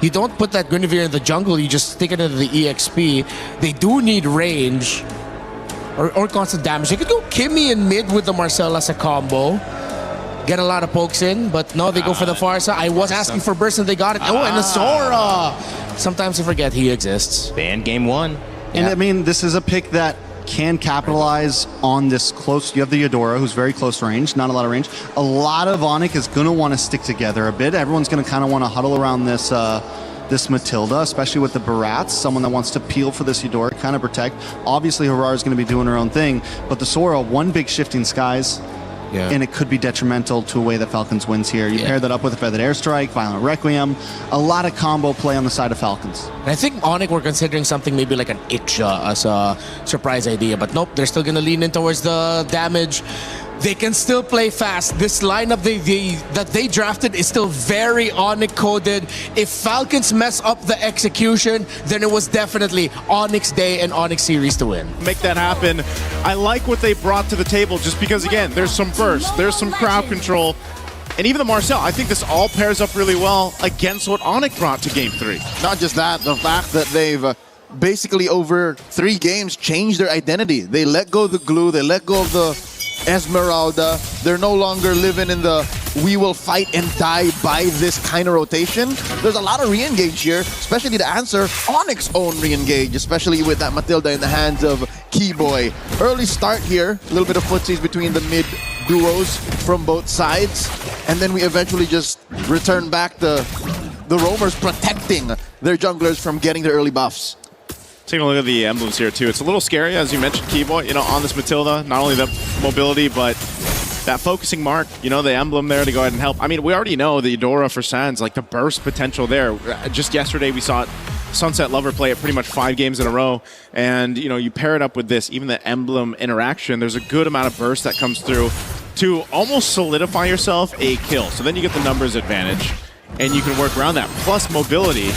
You don't put that Guinevere in the jungle, you just stick it into the EXP. They do need range or constant damage. They could go Kimmy in mid with the Marcel as a combo. Get a lot of pokes in, but no, they go for the Farsa. I was asking for burst and they got it. Oh, and a Sora! Sometimes I forget he exists. Ban game 1. And I mean, this is a pick that can capitalize on this close. You have the Eudora, who's very close range, not a lot of range. A lot of Onic is going to want to stick together a bit. Everyone's going to kind of want to huddle around this this Matilda, especially with the Barats, someone that wants to peel for this Eudora, kind of protect. Obviously, Harar is going to be doing her own thing, but the Sora, one big shifting skies, and it could be detrimental to a way that Falcons wins here. You pair that up with a Feathered Airstrike, Violent Requiem, a lot of combo play on the side of Falcons. And I think Onic were considering something maybe like an Itcha as a surprise idea, but nope, they're still going to lean in towards the damage. They can still play fast. This lineup that they drafted is still very Onic coded. If Falcons mess up the execution, then it was definitely Onyx Day and Onyx Series to win. Make that happen. I like what they brought to the table just because, again, there's some burst, there's some crowd control, and even the Marcel. I think this all pairs up really well against what Onic brought to Game 3. Not just that, the fact that they've basically over 3 games changed their identity. They let go of the glue, they let go of the Esmeralda. They're no longer living in the we will fight and die by this kind of rotation. There's a lot of re-engage here, especially to answer Onyx's own re-engage, especially with that Matilda in the hands of Keyboy. Early start here, a little bit of footsies between the mid duos from both sides, and then we eventually just return back the roamers protecting their junglers from getting their early buffs. Taking a look at the emblems here too. It's a little scary, as you mentioned, Keyboy, you know, on this Matilda. Not only the mobility, but that focusing mark, you know, the emblem there to go ahead and help. I mean, we already know the Eudora for Sans, like the burst potential there. Just yesterday we saw Sunset Lover play it pretty much 5 games in a row. And, you know, you pair it up with this, even the emblem interaction, there's a good amount of burst that comes through to almost solidify yourself a kill. So then you get the numbers advantage and you can work around that, plus mobility.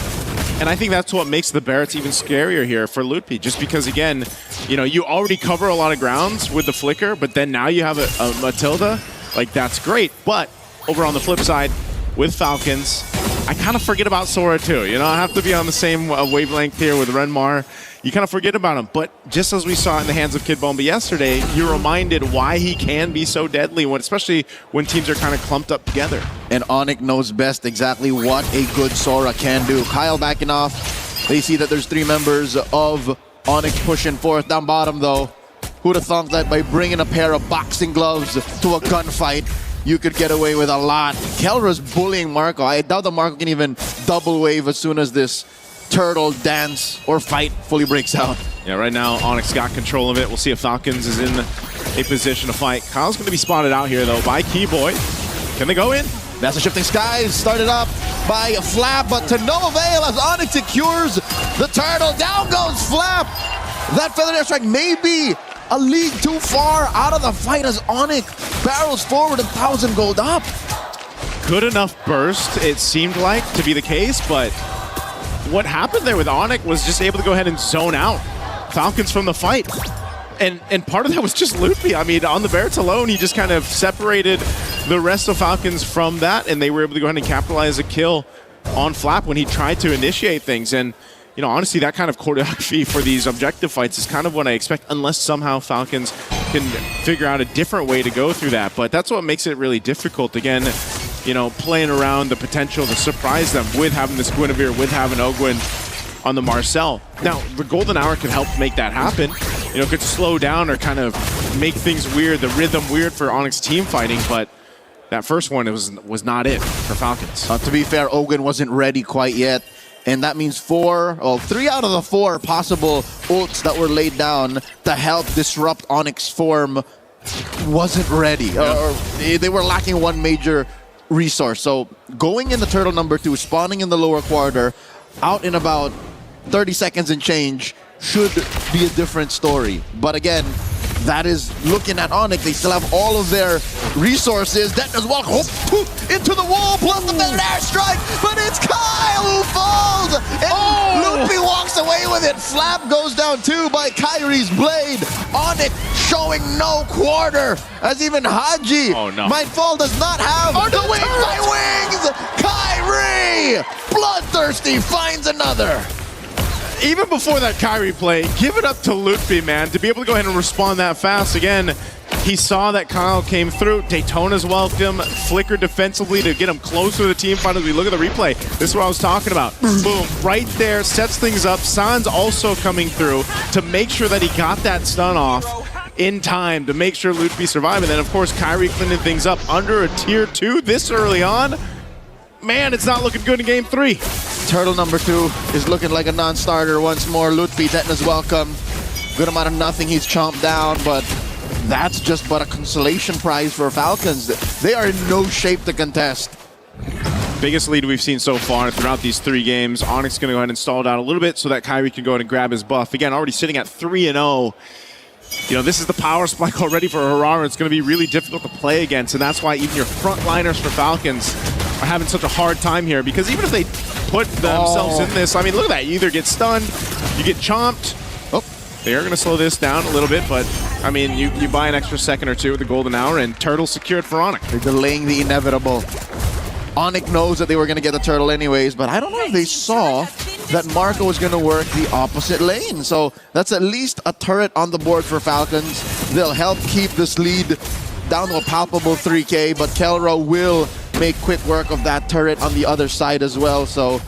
And I think that's what makes the Barretts even scarier here for Ludwig, just because, again, you know, you already cover a lot of grounds with the Flicker, but then now you have a Matilda. Like, that's great. But over on the flip side, with Falcons, I kind of forget about Sora too. You know, I have to be on the same wavelength here with Renmar. You kind of forget about him. But just as we saw in the hands of Kid Bomba yesterday, you're reminded why he can be so deadly, especially when teams are kind of clumped up together. And Onic knows best exactly what a good Sora can do. Kyle backing off. They see that there's 3 members of Onic pushing forth. Down bottom, though, who'd have thought that by bringing a pair of boxing gloves to a gunfight, you could get away with a lot. Kelra's bullying Marco. I doubt that Marco can even double wave as soon as this turtle dance or fight fully breaks out. Yeah, right now Onyx got control of it. We'll see if Falcons is in a position to fight. Kyle's going to be spotted out here, though, by Keyboy. Can they go in? That's the Shifting Skies, started up by Flap, but to no avail as Onyx secures the turtle. Down goes Flap. That Feathered Airstrike may be a league too far out of the fight as Onyx barrels forward 1,000 gold up. Good enough burst, it seemed like, to be the case, but what happened there with Onic was just able to go ahead and zone out Falcons from the fight. And part of that was just Loopy. I mean, on the Barretts alone, he just kind of separated the rest of Falcons from that, and they were able to go ahead and capitalize a kill on Flap when he tried to initiate things. And, you know, honestly, that kind of choreography for these objective fights is kind of what I expect, unless somehow Falcons can figure out a different way to go through that. But that's what makes it really difficult. Again, you know, playing around the potential to surprise them with having this Guinevere, with having Ogwyn on the Marcel. Now, the Golden Hour could help make that happen. You know, could slow down or kind of make things weird, the rhythm weird for Onyx team fighting, but that first one was not it for Falcons. To be fair, Ogwyn wasn't ready quite yet, and that means 3 out of the 4 possible ults that were laid down to help disrupt Onyx form wasn't ready. Or they were lacking one major resource. So going in the turtle number 2, spawning in the lower quarter, out in about 30 seconds and change should be a different story. But again, that is looking at Onic. They still have all of their resources. That does walk into the wall, plus the Feathered Airstrike, but it's Kyle who falls! And Loopy walks away with it. Flap goes down too by Kyrie's blade. Onic showing no quarter, as even Haji might fall, does not have the wings by wings! Kyrie Bloodthirsty finds another. Even before that Kyrie play, give it up to Lutfi, man, to be able to go ahead and respond that fast. Again, he saw that Kyle came through. Daytona's welcome. Flicker defensively to get him closer to the team fight as we look at the replay. This is what I was talking about. Boom, right there, sets things up. San's also coming through to make sure that he got that stun off in time to make sure Lutfi survived. And then, of course, Kyrie cleaning things up under a tier 2 this early on. Man, it's not looking good in game 3. Turtle number 2 is looking like a non-starter once more. Lutfi, Tetna's welcome. Good amount of nothing he's chomped down, but that's just but a consolation prize for Falcons. They are in no shape to contest. Biggest lead we've seen so far throughout these 3 games. Onic going to go ahead and stall it out a little bit so that Kyrie can go ahead and grab his buff. Again, already sitting at 3-0. You know, this is the power spike already for Harara. It's going to be really difficult to play against, and that's why even your frontliners for Falcons are having such a hard time here, because even if they put themselves in this, I mean, look at that. You either get stunned, you get chomped. Oh, they are going to slow this down a little bit, but, I mean, you buy an extra second or two with the golden hour, and Turtle secured for Onic. They're delaying the inevitable. Onic knows that they were going to get the turtle anyways, but I don't know if they saw that Marco was going to work the opposite lane. So that's at least a turret on the board for Falcons. They'll help keep this lead down to a palpable 3K, but Kelra will make quick work of that turret on the other side as well. So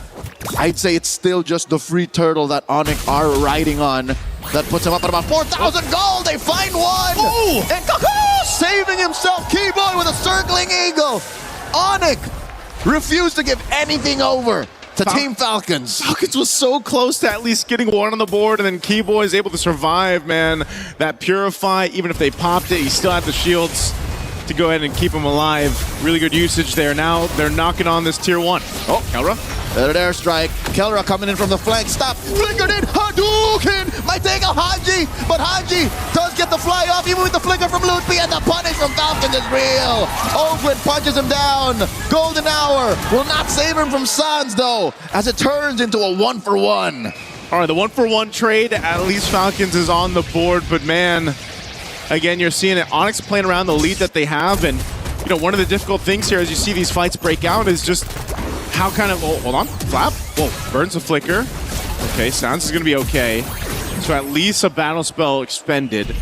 I'd say it's still just the free turtle that Onic are riding on that puts him up at about 4,000 gold. They find one! Ooh. And Kaku saving himself. Keyboy with a circling eagle. Onic refused to give anything over to Team Falcons. Falcons was so close to at least getting one on the board, and then Keyboy is able to survive, man. That Purify, even if they popped it, he still had the shields to go ahead and keep him alive. Really good usage there. Now they're knocking on this tier 1. Oh, Kelra. Better airstrike. Kelra coming in from the flank. Stop. Flickered in. Hadouken. Might take out Haji, but Haji does get the fly off even with the flicker from Lutfi, and the punish from Falcons is real. Ogwin punches him down. Golden hour will not save him from Sans though, as it turns into a 1-for-1. All right, the 1-for-1 trade, at least Falcons is on the board, but man, again, you're seeing it. Onyx playing around the lead that they have, and you know, one of the difficult things here as you see these fights break out is just how kind of, oh, hold on, flap, whoa, burns the flicker. Okay, Sans is gonna be okay. So at least a battle spell expended.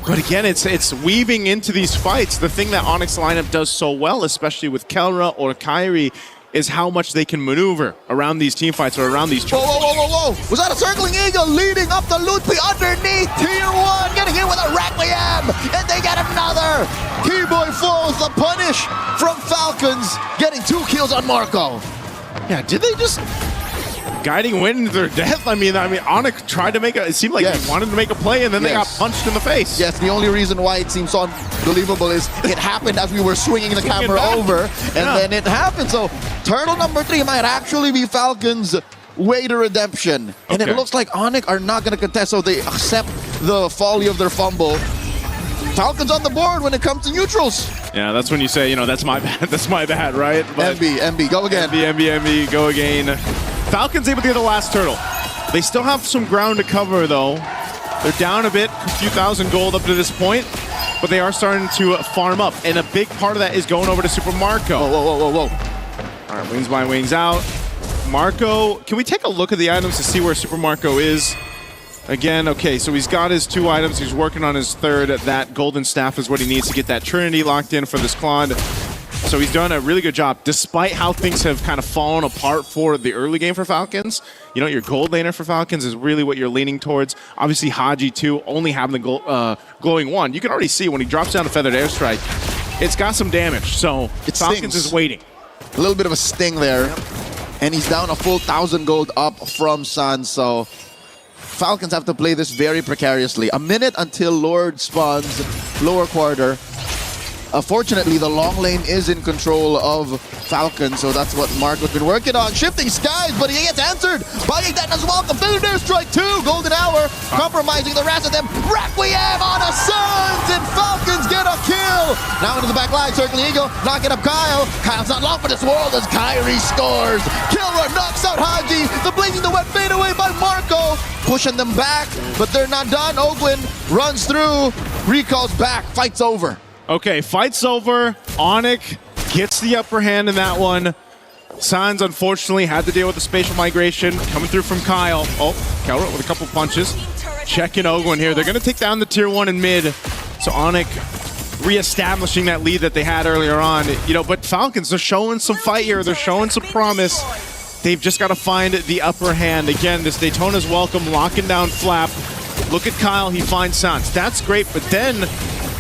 But again, it's weaving into these fights. The thing that Onyx lineup does so well, especially with Kelra or Kyrie, is how much they can maneuver around these team fights or around these Whoa, whoa, whoa, whoa, whoa. Was that a circling eagle leading up to Lutfi underneath tier 1, getting hit with a Requiem, and they get another. Keyboy falls, the punish from Falcons, getting 2 kills on Marco. Yeah, did they just guiding wind into their death? I mean, Onic tried to make it seemed like he wanted to make a play, and then they got punched in the face. Yes, the only reason why it seems so unbelievable is it happened as we were swinging the camera over, and then it happened. So turtle number 3 might actually be Falcons' way to redemption. And it looks like Onic are not going to contest, so they accept the folly of their fumble. Falcons on the board when it comes to neutrals. Yeah, that's when you say, you know, that's my bad, that's my bad, right? But MB, go again. MB, go again. Falcons able to get the last turtle. They still have some ground to cover, though. They're down a bit, a few thousand gold up to this point, but they are starting to farm up, and a big part of that is going over to Super Marco. Whoa, whoa, whoa, whoa, whoa. All right, wings by, wings out. Marco, can we take a look at the items to see where Super Marco is? Again, okay, so he's got his 2 items. He's working on his 3rd. That golden staff is what he needs to get that Trinity locked in for this Claude. So he's done a really good job, despite how things have kind of fallen apart for the early game for Falcons. You know, your gold laner for Falcons is really what you're leaning towards. Obviously, Haji, too, only having the glowing 1. You can already see when he drops down a feathered airstrike, it's got some damage. So Falcons is waiting. A little bit of a sting there. And he's down a full 1,000 gold up from Sun, so Falcons have to play this very precariously. A minute until Lord spawns lower quarter. Fortunately, the long lane is in control of Falcons, so that's what Marco's been working on. Shifting skies, but he gets answered by that as well. The Feathered Airstrike 2, golden hour, compromising the rest of them. Requiem on a Suns, and Falcons get a kill. Now into the back line, circling eagle, knocking up Kyle. Kyle's not long for this world as Kyrie scores. Killer knocks out Haji. The blazing the web fade away by Marco, pushing them back, but they're not done. Ogwin runs through, recalls back, fight's over. Okay, fight's over. Onic gets the upper hand in that one. Sans, unfortunately, had to deal with the spatial migration coming through from Kyle. Oh, Kelra with a couple punches. Checking Ogwin here. They're going to take down the tier 1 in mid. So Onic reestablishing that lead that they had earlier on. You know, but Falcons, they're showing some fight here. They're showing some promise. They've just got to find the upper hand. Again, this Daytona's welcome, locking down Flap. Look at Kyle, he finds Sans. That's great, but then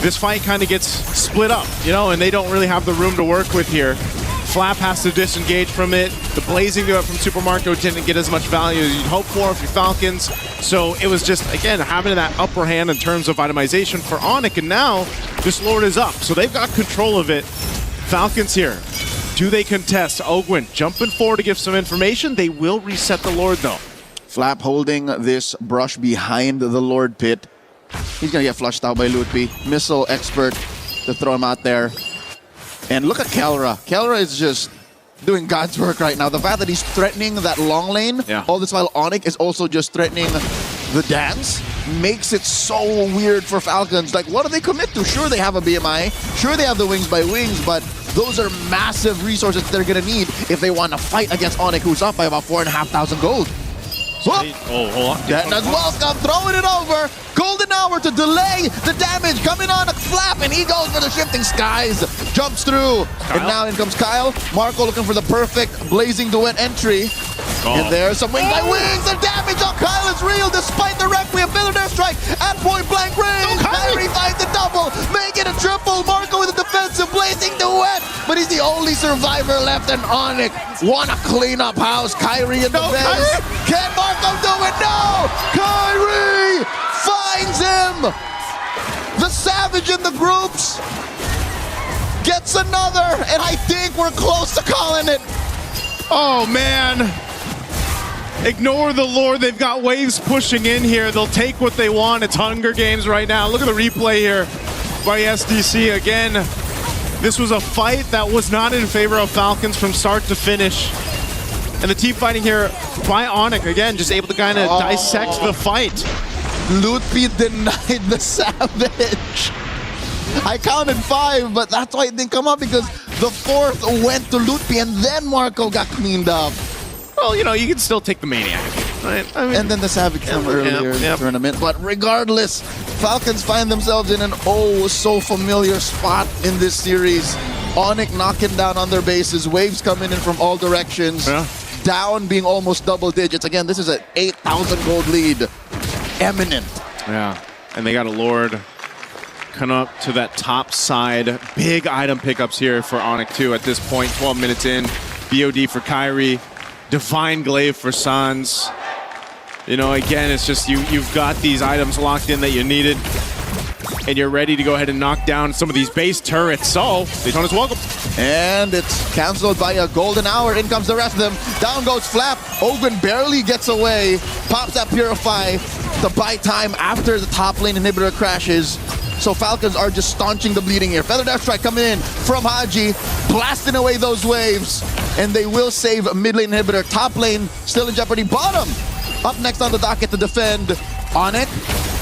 this fight kind of gets split up, you know, and they don't really have the room to work with here. Flap has to disengage from it. The blazing do it from Super Marco didn't get as much value as you'd hope for if you're Falcons. So it was just, again, having that upper hand in terms of itemization for Onic, and now this Lord is up. So they've got control of it. Falcons here. Do they contest? Ogwin jumping forward to give some information. They will reset the Lord, though. Flap holding this brush behind the Lord pit. He's going to get flushed out by Lutpi. Missile expert to throw him out there. And look at Kelra. Kelra is just doing God's work right now. The fact that he's threatening that long lane, all this while Onic is also just threatening the dance, makes it so weird for Falcons. Like, what do they commit to? Sure, they have a BMI. Sure, they have the wings by wings, but those are massive resources they're going to need if they want to fight against Onic, who's up by about 4,500 gold. Oh, hold on. That's welcome, throwing it over. Golden hour to delay the damage. Coming on a Flap, and he goes for the shifting skies. Jumps through. Kyle. And now in comes Kyle. Marco looking for the perfect blazing duet entry. And there's some wing by wings. The damage on Kyle is real despite the Requiem. Air strike at point blank range. Kyrie finds the double. Make it a triple. Marco with a defensive blazing duet. But he's the only survivor left, and Onic wanna clean up house. Kyrie in the base. Can Marco do it? No! Kyrie finds him! The Savage in the groups gets another, and I think we're close to calling it. Oh, man. Ignore the Lord. They've got waves pushing in here. They'll take what they want. It's Hunger Games right now. Look at the replay here by SDC. Again, this was a fight that was not in favor of Falcons from start to finish. And the team fighting here by Onic, again, just able to kind of dissect the fight. Lutpi denied the Savage. I counted 5, but that's why it didn't come up, because the 4th went to Lutpi, and then Marco got cleaned up. Well, you know, you can still take the Maniac, right? I mean, And then the Savage came earlier in the tournament. But regardless, Falcons find themselves in an oh-so-familiar spot in this series. Onic knocking down on their bases, waves coming in from all directions. Down being almost double digits. Again, this is an 8,000 gold lead. Eminent. Yeah, and they got a Lord come up to that top side. Big item pickups here for Onic too at this point. 12 minutes in. BOD for Kyrie. Divine Glaive for Sans. You know, again, it's just you've got these items locked in that you needed, and you're ready to go ahead and knock down some of these base turrets. So, Daytona's welcome. And it's canceled by a golden hour. In comes the rest of them. Down goes Flap. Ogwin barely gets away. Pops that Purify to buy time after the top lane inhibitor crashes. So Falcons are just staunching the bleeding here. Feathered Airstrike coming in from Haji, blasting away those waves. And they will save mid lane inhibitor. Top lane still in jeopardy. Bottom up next on the docket to defend. Onic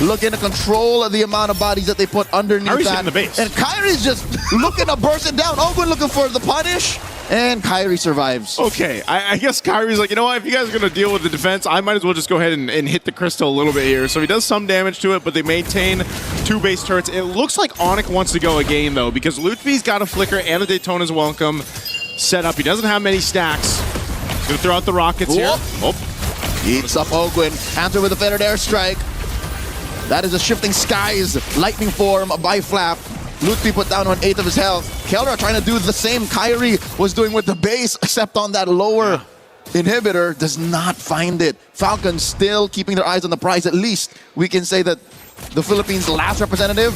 looking to control the amount of bodies that they put underneath Kyrie's that. hitting the base. And Kyrie's just looking to burst it down. Ogwin looking for the punish. And Kyrie survives. Okay, I guess Kyrie's like, you know what, if you guys are going to deal with the defense, I might as well just go ahead and hit the crystal a little bit here. So he does some damage to it, but they maintain 2 base turrets. It looks like Onic wants to go again, though, because Lutfi's got a Flicker and a Daytona's welcome set up. He doesn't have many stacks. He's going to throw out the rockets here. Eats up Ogwin. Answer with a feathered airstrike. That is a shifting skies lightning form by Flap. Lutfi put down 1/8 of his health. Kelra trying to do the same Kyrie was doing with the base, except on that lower inhibitor, does not find it. Falcons still keeping their eyes on the prize. At least we can say that the Philippines' last representative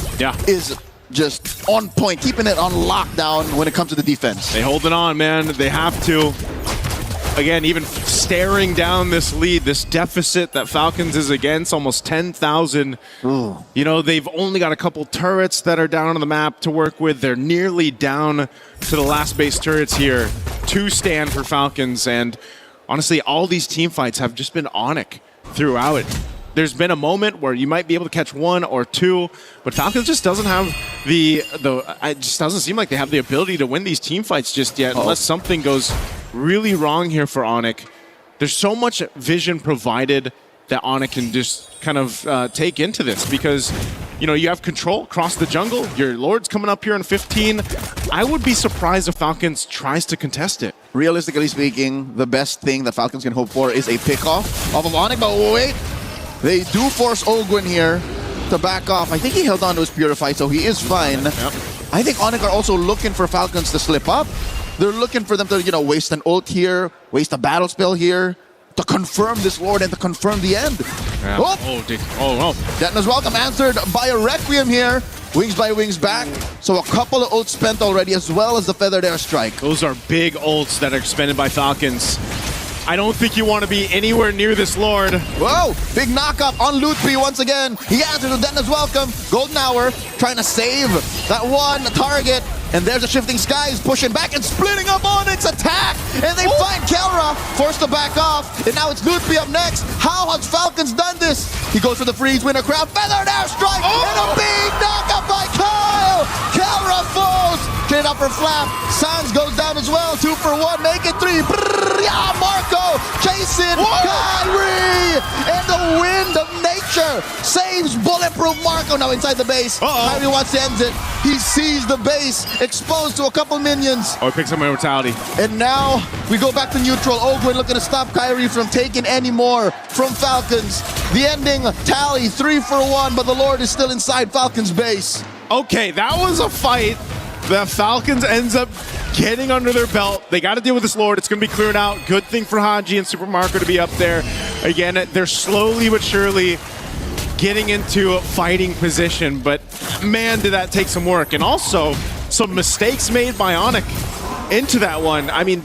is just on point, keeping it on lockdown when it comes to the defense. They hold it on, man. They have to. Again, even staring down this lead, this deficit that Falcons is against, almost 10,000. You know, they've only got a couple turrets that are down on the map to work with. They're nearly down to the last base turrets here. 2 stand for Falcons, and honestly, all these team fights have just been Onic throughout. There's been a moment where you might be able to catch 1 or 2, but Falcons just doesn't have it just doesn't seem like they have the ability to win these team fights just yet, unless something goes really wrong here for Onic. There's so much vision provided that Onic can just kind of take into this because, you know, you have control across the jungle. Your Lord's coming up here in 15. I would be surprised if Falcons tries to contest it. Realistically speaking, the best thing that Falcons can hope for is a pickoff off of Onic, but wait, they do force Ogwin here to back off. I think he held on to his Purify, so he is fine. Yep. I think Onic are also looking for Falcons to slip up. They're looking for them to, you know, waste an ult here, waste a battle spell here, to confirm this Lord and to confirm the end. Yeah. Oh. Detona's welcome answered by a Requiem here. Wings by wings back. So a couple of ults spent already, as well as the Feathered Airstrike. Those are big ults that are expended by Falcons. I don't think you want to be anywhere near this Lord. Whoa! Big knockup on Lutfi once again. He answers with Detona's welcome. Golden Hour trying to save that one target. And there's a Shifting Skies pushing back and splitting up Onyx attack. And they find Kelra, forced to back off. And now it's Lutfi up next. How has Falcons done this? He goes for the freeze, winner crown, Feathered Airstrike, and a big knockup by Kyle. Kelra falls. Straight up for Flap. Sans goes down as well. 2 for 1, make it 3. Brrr, yeah, Marco chasing Kyrie. And the wind of nature saves bulletproof Marco now inside the base. Kyrie wants to end it. He sees the base exposed to a couple minions. Oh, he picks up my mortality. And now we go back to neutral. Ogwin looking to stop Kyrie from taking any more from Falcons. The ending tally 3 for 1, but the Lord is still inside Falcons base. Okay, that was a fight that Falcons ends up getting under their belt. They got to deal with this Lord. It's going to be cleared out. Good thing for Haji and Super Marco to be up there. Again, they're slowly but surely getting into a fighting position, but man, did that take some work. And also, some mistakes made by Onic into that one. I mean,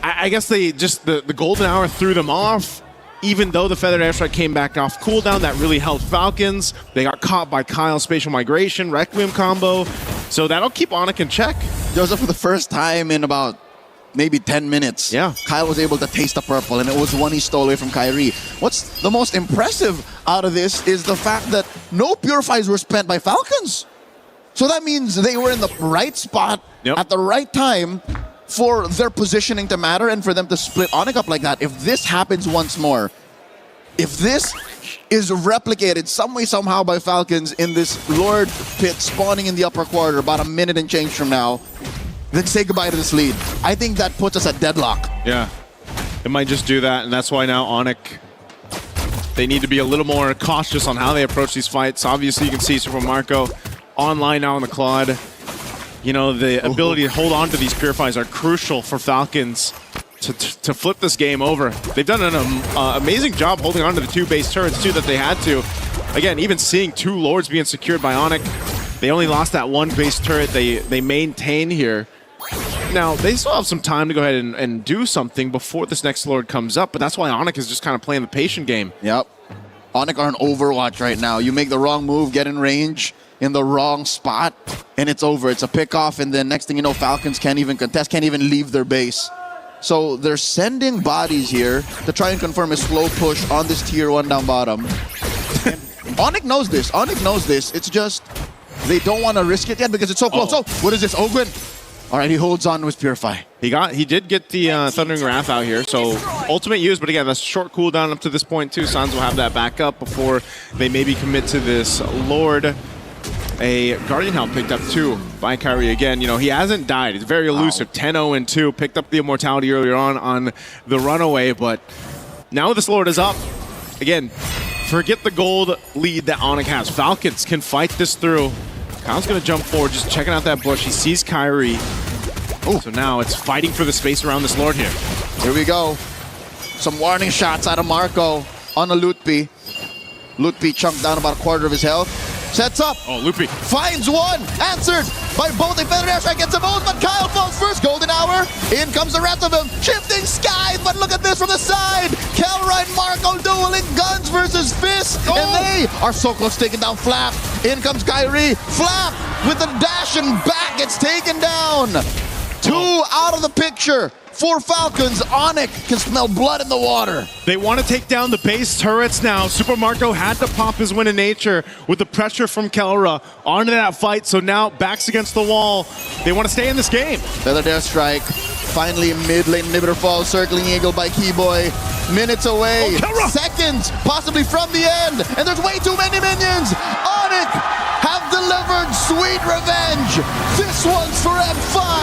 I guess they just, the Golden Hour threw them off. Even though the Feathered Airstrike came back off cooldown, that really helped Falcons. They got caught by Kyle's Spatial Migration, Requiem combo. So that'll keep Onic in check. Joseph, for the first time in about maybe 10 minutes, yeah, Kyle was able to taste the purple, and it was one he stole away from Kyrie. What's the most impressive out of this is the fact that no Purifies were spent by Falcons. So that means they were in the right spot at the right time for their positioning to matter and for them to split Onic up like that. If this happens once more, if this is replicated some way, somehow by Falcons in this Lord pit spawning in the upper quarter about a minute and change from now, then say goodbye to this lead. I think that puts us at deadlock. Yeah, it might just do that, and that's why now Onic, they need to be a little more cautious on how they approach these fights. Obviously, you can see Super Marco online now on the Claude. You know, the ability to hold on to these Purifies are crucial for Falcons to flip this game over. They've done an amazing job holding on to the 2 base turrets, too, that they had to. Again, even seeing 2 Lords being secured by Onic. They only lost that 1 base turret they maintain here. Now, they still have some time to go ahead and do something before this next Lord comes up, but that's why Onic is just kind of playing the patient game. Yep. Onic are on Overwatch right now. You make the wrong move, get in range in the wrong spot, and it's over. It's a pickoff, and then next thing you know, Falcons can't even contest, can't even leave their base. So they're sending bodies here to try and confirm a slow push on this tier 1 down bottom. Onic knows this. Onic knows this. It's just they don't want to risk it yet because it's so close. Oh, what is this? Ogwin. All right, he holds on to his Purify. He did get the Thundering Wrath out here, so ultimate use, but again, that's short cooldown up to this point too. Sans will have that back up before they maybe commit to this Lord. A Guardian Helm picked up too by Kyrie again. You know, he hasn't died. He's very elusive. 10-0-2. Picked up the Immortality earlier on the Runaway, but now this Lord is up. Again, forget the gold lead that Onic has. Falcons can fight this through. Kyle's going to jump forward, just checking out that bush. He sees Kyrie. So now it's fighting for the space around this Lord here. Here we go. Some warning shots out of Marco on a Lutfi. Lutfi chunked down about a quarter of his health. Sets up. Oh, Loopy. Finds one. Answered by both. A Feathered Airstrike gets them both, but Kyle falls first. Golden Hour. In comes the rest of them. Shifting Skies, but look at this from the side. Kelra and Marco dueling guns versus fists. And they are so close to taking down Flap. In comes Kyrie. Flap with the dash and back gets taken down. 2 out of the picture. For Falcons, Onic can smell blood in the water. They want to take down the base turrets now. Super Marco had to pop his Win of Nature with the pressure from Kelra onto that fight. So now backs against the wall. They want to stay in this game. Feathered Airstrike Finally, mid lane inhibitor falls, circling Eagle by Keyboy. Minutes away, seconds, possibly from the end, and there's way too many minions. Onic have delivered sweet revenge. This one's for M5.